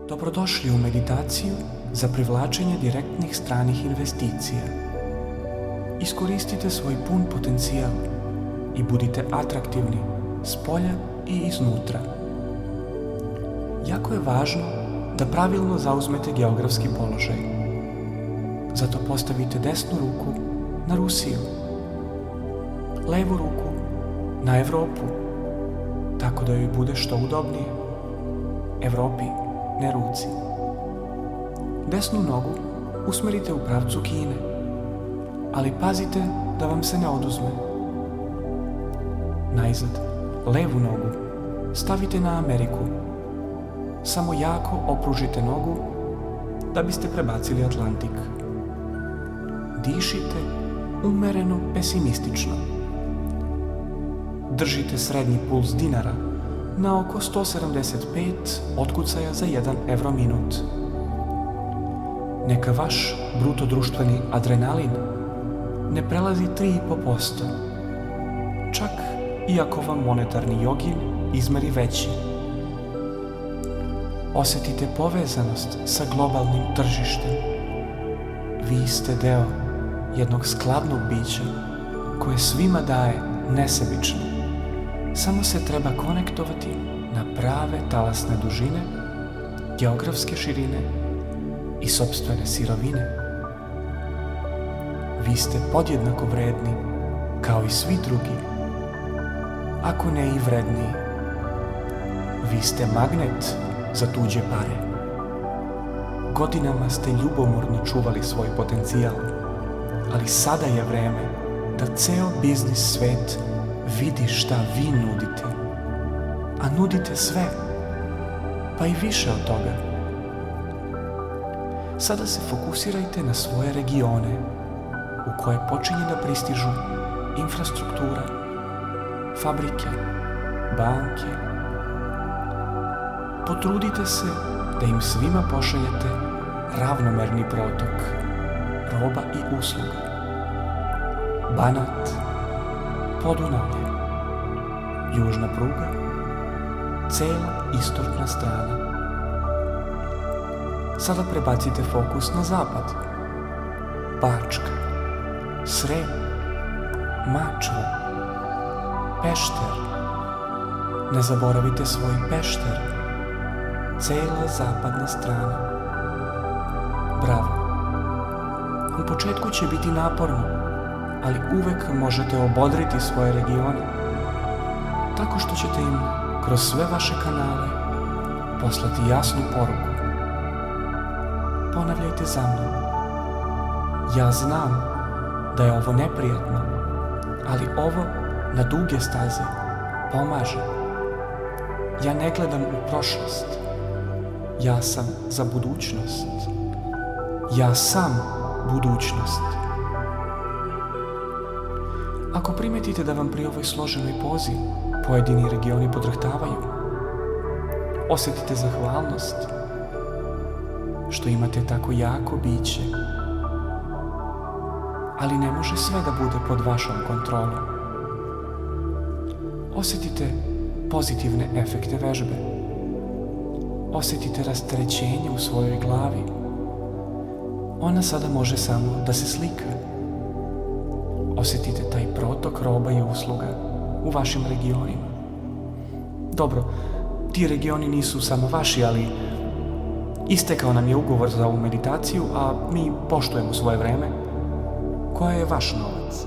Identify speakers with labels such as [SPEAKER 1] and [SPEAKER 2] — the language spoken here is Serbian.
[SPEAKER 1] Dobrodošli u meditaciju za privlačenje direktnih stranih investicija. Iskoristite svoj pun potencijal i budite atraktivni spolja i iznutra. Jako je važno da pravilno zauzmete geografski položaj. Zato postavite desnu ruku na Rusiju, levu ruku na Evropu, tako da joj bude što udobnije. Evropi, ne ruci. Desnu nogu usmerite u pravcu Kine, ali pazite da vam se ne oduzme. Najzad, levu nogu stavite na Ameriku. Samo jako opružite nogu da biste prebacili Atlantik. Dišite umereno pesimistično. Držite srednji puls dinara na oko 175 otkucaja za 1 evro minut. Neka vaš bruto društveni adrenalin ne prelazi 3,5%, čak i ako vam monetarni jogin izmeri veći. Osjetite povezanost sa globalnim tržištem. Vi ste deo jednog skladnog bića koje svima daje nesebično. Samo se treba konektovati na prave talasne dužine, geografske širine i sopstvene sirovine. Vi ste podjednako vredni kao i svi drugi, ako ne i vredniji. Vi ste magnet za tuđe pare. Godinama ste ljubomorno čuvali svoj potencijal, ali sada je vreme da ceo biznis svet vidi šta vi nudite, a nudite sve, pa i više od toga. Sada se fokusirajte na svoje regione u koje počinje da pristižu infrastruktura, fabrike, banke. Potrudite se da im svima pošaljete ravnomerni protok roba i usluga. Banat, Podunavlje, južna pruga, cela istočna strana. Sada prebacite fokus na zapad. Bačka, Srem, Mačva, Pešter. Ne zaboravite svoj Pešter, cela zapadna strana. Bravo. U početku će biti naporno, ali uvek možete obodriti svoje regione tako što ćete im kroz sve vaše kanale poslati jasnu poruku. Ponavljajte za mnom. Ja znam da je ovo neprijatno, ali ovo na duge staze pomaže. Ja ne gledam u prošlost. Ja sam za budućnost. Ja sam budućnost. Ako primetite da vam pri ovoj složenoj pozi pojedini regioni podrhtavaju, osjetite zahvalnost što imate tako jako biće. Ali ne može sve da bude pod vašom kontrolom. Osjetite pozitivne efekte vežbe. Osjetite rasterećenje u svojoj glavi. Ona sada može samo da se slika. Osjetite taj protok roba i usluga u vašim regionima. Dobro, ti regioni nisu samo vaši, ali istekao nam je ugovor za ovu meditaciju, a mi poštujemo svoje vreme. Koja je vaš novac?